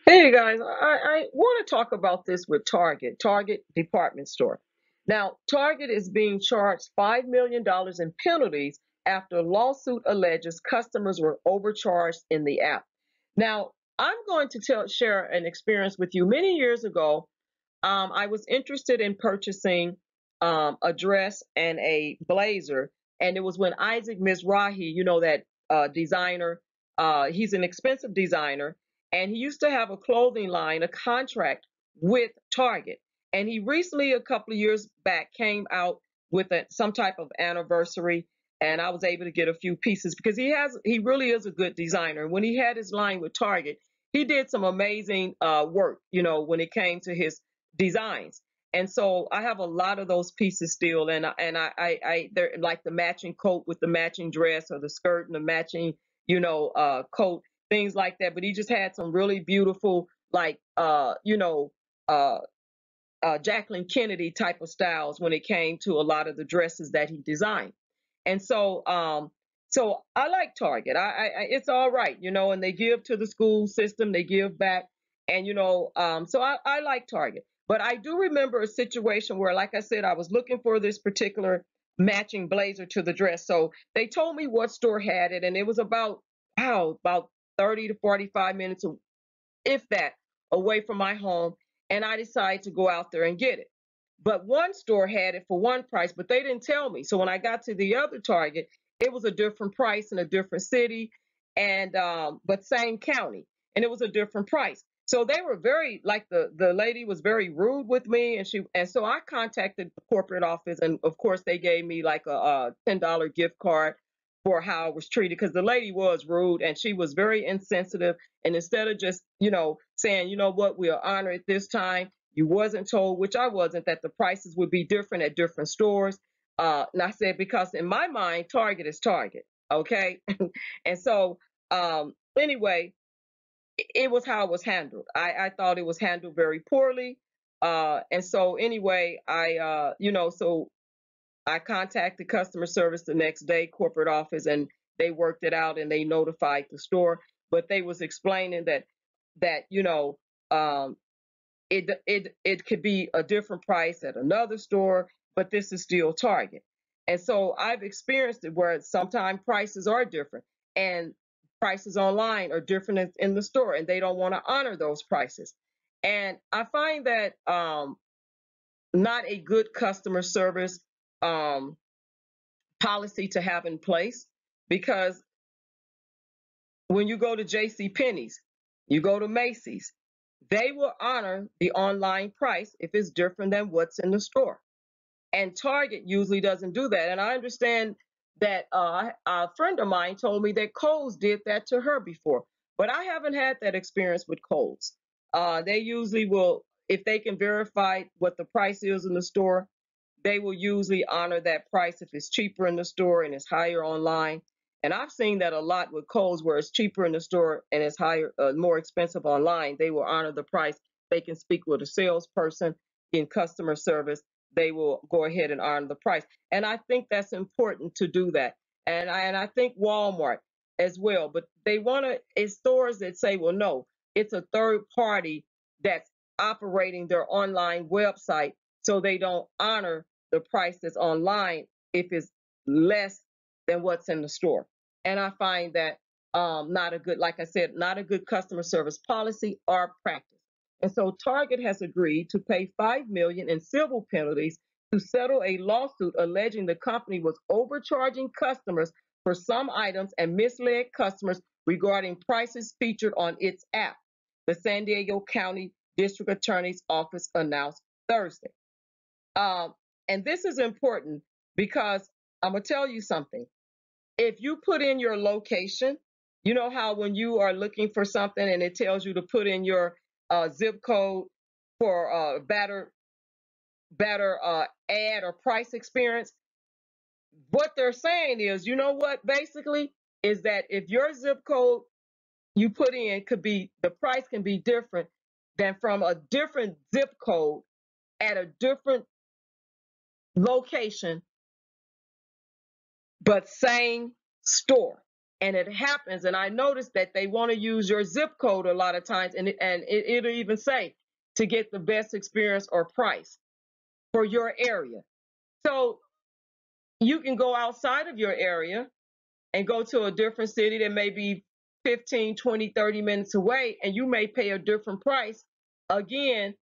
Hey guys, I want to talk about this with Target department store. Now, Target is being charged $5 million in penalties after a lawsuit alleges customers were overcharged in the app. Now, I'm going to share an experience with you. Many years ago, I was interested in purchasing a dress and a blazer, and it was when Isaac Mizrahi, that designer, he's an expensive designer, and he used to have a clothing line, a contract with Target. And he recently, a couple of years back, came out with some type of anniversary, and I was able to get a few pieces because he really is a good designer. When he had his line with Target, he did some amazing work, when it came to his designs. And so I have a lot of those pieces still, and they're like the matching coat with the matching dress, or the skirt and the matching, coat, things like that. But he just had some really beautiful, like uh, Jacqueline Kennedy type of styles when it came to a lot of the dresses that he designed. And so I like Target. It's all right, and they give to the school system, they give back, and so I like Target. But I do remember a situation where, like I said, I was looking for this particular matching blazer to the dress. So they told me what store had it, and it was about 30 to 45 minutes, if that, away from my home. And I decided to go out there and get it. But one store had it for one price, but they didn't tell me. So when I got to the other Target, it was a different price in a different city, and but same county, and it was a different price. So they were very, like, the lady was very rude with me, and so I contacted the corporate office, and of course they gave me like a $10 gift card for how I was treated, because the lady was rude and she was very insensitive. And instead of just, saying, what, we'll honor it this time, you wasn't told, which I wasn't, that the prices would be different at different stores. And I said, because in my mind, Target is Target. Okay. And so, anyway, it was how it was handled. I thought it was handled very poorly. And so anyway, so I contacted customer service the next day, corporate office, and they worked it out and they notified the store. But they was explaining that um, it could be a different price at another store, but this is still Target. And so I've experienced it where sometimes prices are different, and prices online are different in the store, and they don't want to honor those prices. And I find that not a good customer service um, policy to have in place, because when you go to J.C. Penney's, you go to Macy's, they will honor the online price if it's different than what's in the store. And Target usually doesn't do that. And I understand that a friend of mine told me that Kohl's did that to her before, but I haven't had that experience with Kohl's. They usually will, if they can verify what the price is in the store, they will usually honor that price if it's cheaper in the store and it's higher online. And I've seen that a lot with Kohl's, where it's cheaper in the store and it's higher, more expensive online. They will honor the price. They can speak with a salesperson in customer service. They will go ahead and honor the price. And I think that's important to do that. And I think Walmart as well. But they want to, it's stores that say, well, no, it's a third party that's operating their online website, so they don't honor the price that's online if it's less than what's in the store. And I find that not a good, like I said, not a good customer service policy or practice. And so Target has agreed to pay $5 million in civil penalties to settle a lawsuit alleging the company was overcharging customers for some items and misled customers regarding prices featured on its app, the San Diego County District Attorney's Office announced Thursday. Um, and this is important because I'm going to tell you something. If you put in your location, you know how when you are looking for something and it tells you to put in your zip code for better ad or price experience, what they're saying is, you know what, basically, is that if your zip code you put in could be, the price can be different than from a different zip code at a different location, but same store. And it happens, and I noticed that they want to use your zip code a lot of times, and it'll even say to get the best experience or price for your area. So you can go outside of your area and go to a different city that may be 15, 20, 30 minutes away, and you may pay a different price again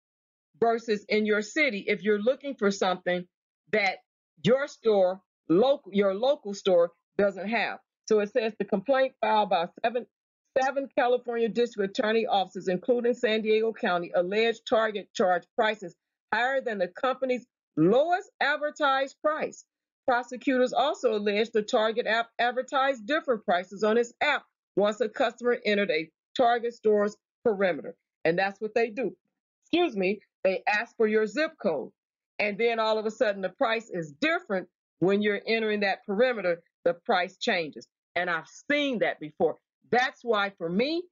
versus in your city if you're looking for something that your store, your local store doesn't have. So it says the complaint filed by seven California district attorney offices, including San Diego County, alleged Target charged prices higher than the company's lowest advertised price. Prosecutors also alleged the Target app advertised different prices on its app once a customer entered a Target store's perimeter. And that's what they do. Excuse me, they ask for your zip code. And then all of a sudden the price is different when you're entering that perimeter, the price changes. And I've seen that before. That's why for me,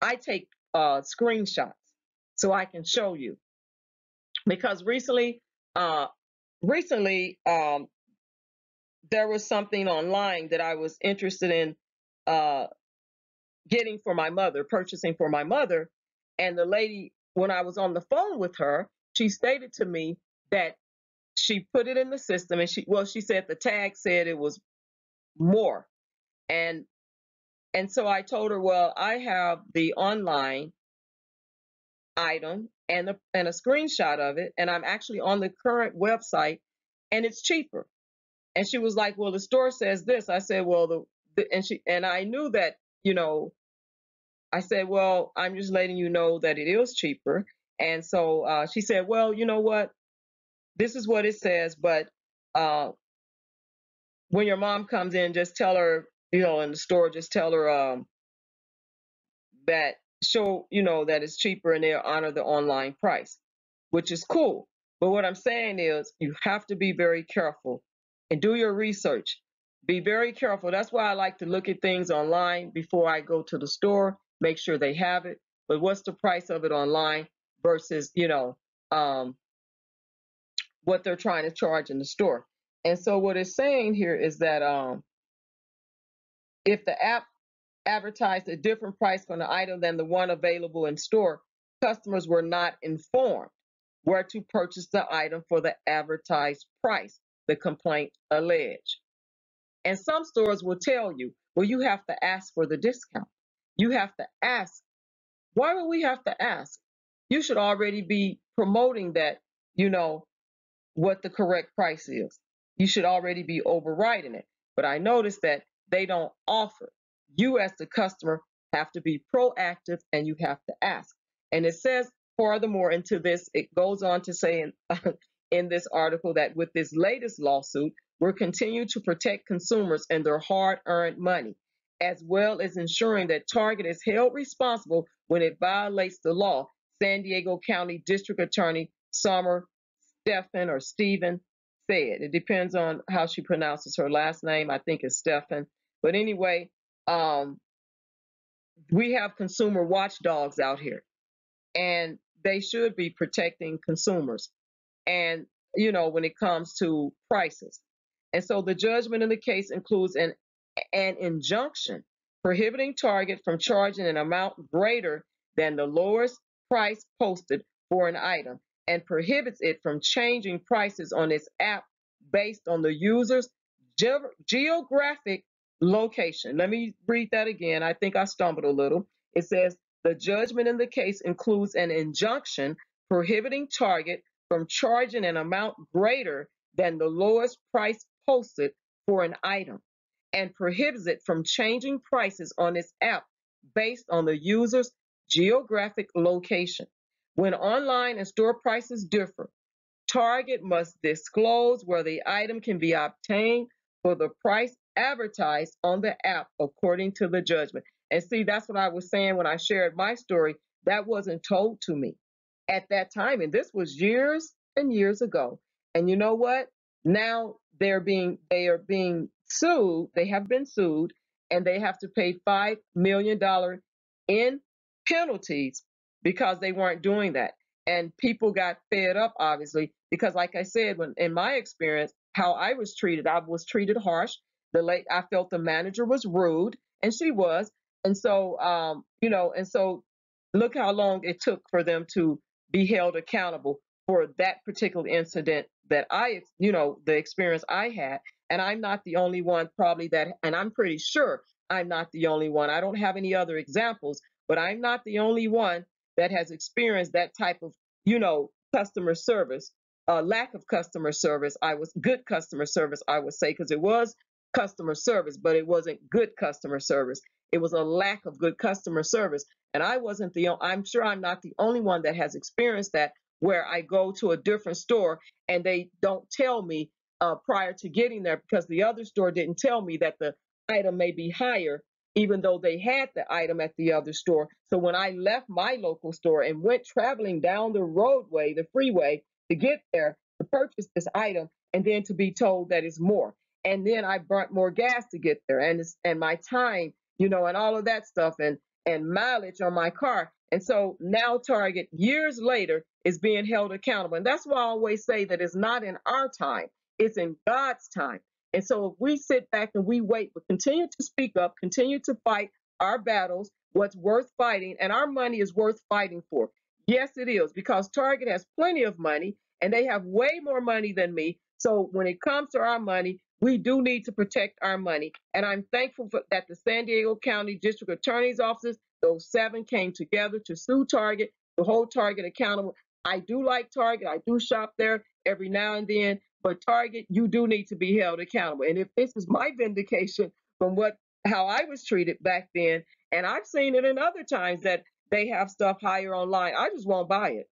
I take screenshots so I can show you. Because recently, there was something online that I was interested in getting for my mother, purchasing for my mother. And the lady, when I was on the phone with her, she stated to me that she put it in the system, and she said the tag said it was more. And so I told her, well, I have the online item and a screenshot of it, and I'm actually on the current website, and it's cheaper. And she was like, well, the store says this. I said, well, and I knew that, I said, well, I'm just letting you know that it is cheaper. And so she said, well, you know what? This is what it says, but when your mom comes in, just tell her, in the store, just tell her that that it's cheaper, and they'll honor the online price, which is cool. But what I'm saying is you have to be very careful and do your research. Be very careful. That's why I like to look at things online before I go to the store, make sure they have it. But what's the price of it online versus, what they're trying to charge in the store. And so what it's saying here is that if the app advertised a different price for an item than the one available in store, customers were not informed where to purchase the item for the advertised price, the complaint alleged. And some stores will tell you, well, you have to ask for the discount. You have to ask. Why would we have to ask? You should already be promoting that, what the correct price is. You should already be overriding it. But I noticed that they don't offer. You as the customer have to be proactive, and you have to ask. And it says furthermore into this, it goes on to say in this article that with this latest lawsuit, we're continuing to protect consumers and their hard-earned money, as well as ensuring that Target is held responsible when it violates the law, San Diego County District Attorney Summer Stephen said. It depends on how she pronounces her last name. I think it's Stephen. But anyway, we have consumer watchdogs out here, and they should be protecting consumers. And, when it comes to prices. And so the judgment in the case includes an injunction prohibiting Target from charging an amount greater than the lowest price posted for an item, and prohibits it from changing prices on its app based on the user's geographic location. Let me read that again. I think I stumbled a little. It says the judgment in the case includes an injunction prohibiting Target from charging an amount greater than the lowest price posted for an item, and prohibits it from changing prices on its app based on the user's geographic location. When online and store prices differ, Target must disclose where the item can be obtained for the price advertised on the app according to the judgment. And see, that's what I was saying when I shared my story. That wasn't told to me at that time. And this was years and years ago. And you know what? Now they are being sued. They have been sued, and they have to pay $5 million in penalties because they weren't doing that. And people got fed up, obviously, because like I said, in my experience, how I was treated harsh. I felt the manager was rude, and she was. And so, and so look how long it took for them to be held accountable for that particular incident that the experience I had. And I'm not the only one probably and I'm pretty sure I'm not the only one. I don't have any other examples, but I'm not the only one that has experienced that type of, customer service, lack of customer service. I was good customer service, I would say, because it was customer service, but it wasn't good customer service. It was a lack of good customer service. And I'm sure I'm not the only one that has experienced that, where I go to a different store and they don't tell me prior to getting there, because the other store didn't tell me that the item may be higher, even though they had the item at the other store. So when I left my local store and went traveling down the roadway, the freeway, to get there to purchase this item, and then to be told that it's more. And then I burnt more gas to get there, and my time, and all of that stuff, and mileage on my car. And so now Target, years later, is being held accountable. And that's why I always say that it's not in our time, it's in God's time. And so if we sit back and we wait, but continue to speak up, continue to fight our battles, what's worth fighting, and our money is worth fighting for. Yes, it is, because Target has plenty of money and they have way more money than me. So when it comes to our money, we do need to protect our money. And I'm thankful that the San Diego County District Attorney's offices, those 7, came together to sue Target, to hold Target accountable. I do like Target. I do shop there every now and then. But Target, you do need to be held accountable. And if this is my vindication from how I was treated back then, and I've seen it in other times that they have stuff higher online, I just won't buy it.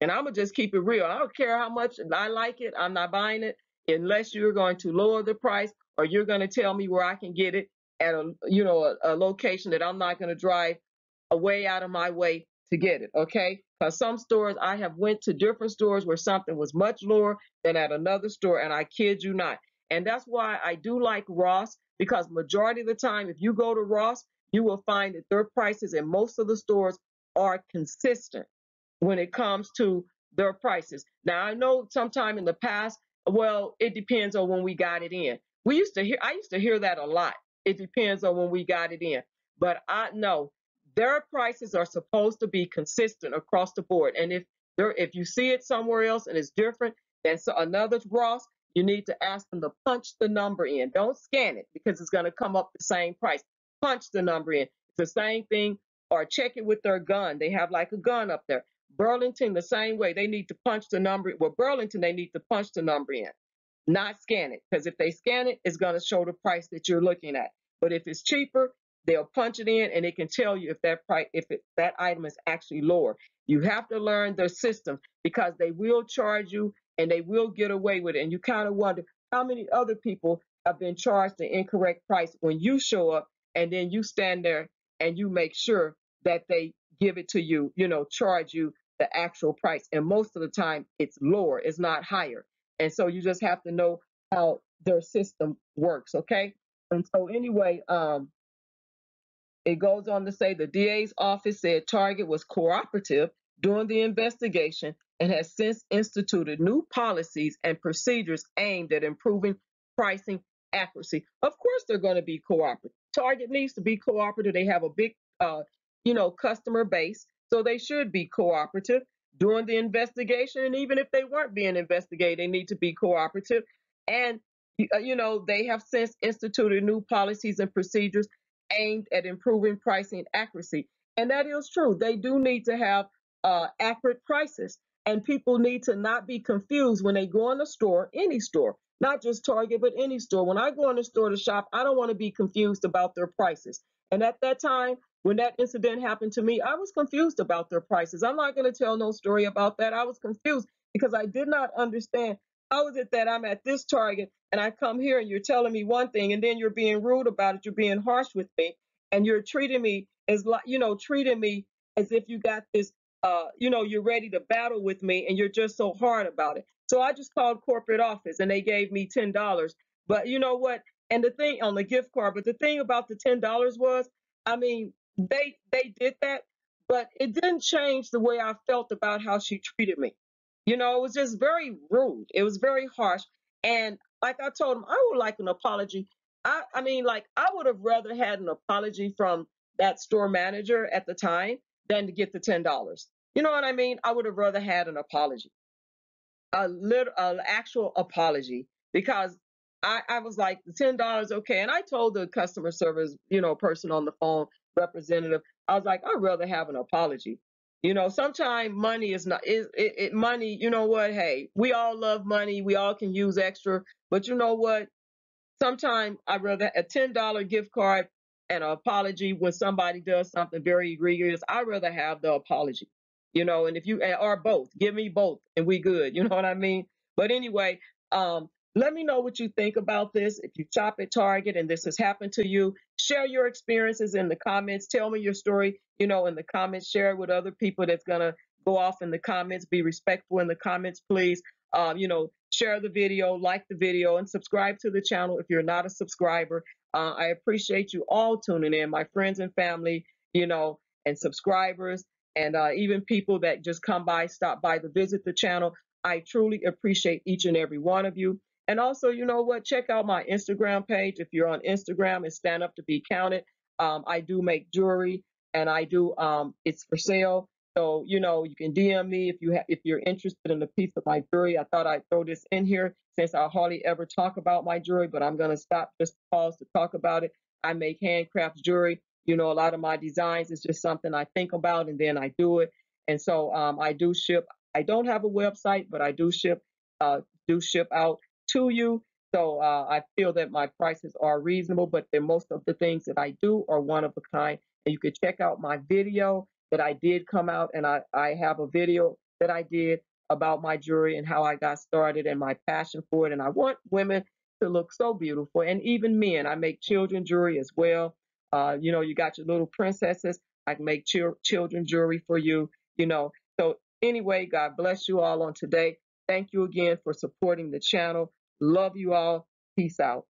And I'm gonna just keep it real. I don't care how much I like it. I'm not buying it unless you're going to lower the price, or you're going to tell me where I can get it at a location that I'm not going to drive away out of my way to get it. Okay? Because some stores, I have went to different stores where something was much lower than at another store, and I kid you not. And that's why I do like Ross, because majority of the time, if you go to Ross, you will find that their prices in most of the stores are consistent when it comes to their prices. Now, I know sometime in the past, well, it depends on when we got it in. I used to hear that a lot. It depends on when we got it in. But I know their prices are supposed to be consistent across the board. And if you see it somewhere else and it's different than another Ross, you need to ask them to punch the number in. Don't scan it, because it's going to come up the same price. Punch the number in. It's the same thing. Or check it with their gun. They have like a gun up there. Burlington, the same way. They need to punch the number. Well, Burlington, they need to punch the number in, not scan it. Because if they scan it, it's going to show the price that you're looking at. But if it's cheaper, they'll punch it in, and it can tell you if that item is actually lower. You have to learn their system, because they will charge you and they will get away with it. And you kind of wonder how many other people have been charged the incorrect price when you show up, and then you stand there and you make sure that they give it to you, charge you the actual price. And most of the time it's lower, it's not higher. And so you just have to know how their system works, okay? And so anyway, it goes on to say the DA's office said Target was cooperative during the investigation and has since instituted new policies and procedures aimed at improving pricing accuracy. Of course, they're going to be cooperative. Target needs to be cooperative. They have a big, customer base, so they should be cooperative during the investigation. And even if they weren't being investigated, they need to be cooperative. And they have since instituted new policies and procedures aimed at improving pricing accuracy. And that is true. They do need to have accurate prices. And people need to not be confused when they go in a store, any store, not just Target, but any store. When I go in the store to shop, I don't want to be confused about their prices. And at that time, when that incident happened to me, I was confused about their prices. I'm not going to tell no story about that. I was confused because I did not understand. How is it that I'm at this Target and I come here and you're telling me one thing, and then you're being rude about it, you're being harsh with me, and you're treating me as if you got this, you're ready to battle with me, and you're just so hard about it. So I just called corporate office and they gave me $10. But you know what? And the thing on the gift card, but the thing about the $10 was, I mean, they did that, but it didn't change the way I felt about how she treated me. It was just very rude. It was very harsh. And like I told him, I would like an apology. I mean, like, I would have rather had an apology from that store manager at the time than to get the $10. You know what I mean? I would have rather had an apology, an actual apology, because I was like, the $10, okay. And I told the customer service, person on the phone, representative, I was like, I'd rather have an apology. Sometimes money is not money. You know what? Hey, we all love money. We all can use extra, but you know what? Sometimes I'd rather a $10 gift card and an apology when somebody does something very egregious. I'd rather have the apology, and if you or both, give me both and we good. You know what I mean? But anyway, let me know what you think about this. If you shop at Target and this has happened to you, share your experiences in the comments. Tell me your story, in the comments. Share it with other people that's gonna go off in the comments. Be respectful in the comments, please. Share the video, like the video, and subscribe to the channel if you're not a subscriber. I appreciate you all tuning in, my friends and family, and subscribers, and even people that just come by, stop by to visit the channel. I truly appreciate each and every one of you. And also, you know what? Check out my Instagram page. If you're on Instagram, it's Stand Up to Be Counted. I do make jewelry, and I do it's for sale. So, you can DM me if you're interested in a piece of my jewelry. I thought I'd throw this in here since I hardly ever talk about my jewelry, but I'm gonna stop, just pause to talk about it. I make handcraft jewelry. A lot of my designs is just something I think about and then I do it. And so I do ship. I don't have a website, but I do ship out to you. So I feel that my prices are reasonable, but most of the things that I do are one of a kind. And you can check out my video that I did come out, and I have a video that I did about my jewelry and how I got started and my passion for it. And I want women to look so beautiful, and even men. I make children jewelry as well. You got your little princesses. I can make children jewelry for you. So anyway, God bless you all on today. Thank you again for supporting the channel. Love you all. Peace out.